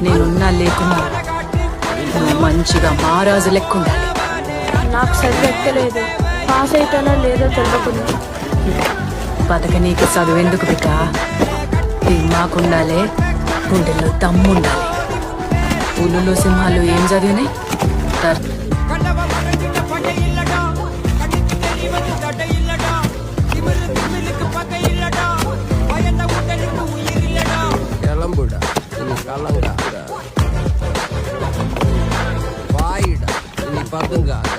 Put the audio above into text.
నేనున్నా లేకున్నా నువ్వు మంచిగా మహారాజు లెక్క ఉండాలి. నాకు చదువు ఎక్కలేదు, పాస్ అవుతానో లేదో తెలియకుండా. బతకనీకి చదువు ఎందుకు బిడ్డ? మాకుండాలే, గుండెల్లో దమ్ముండాలి. పులులు సింహాలు ఏం చదివినాయి? கிளம்புடா, இனி கலங்காத. வாயிடா, இனி பதுங்காத.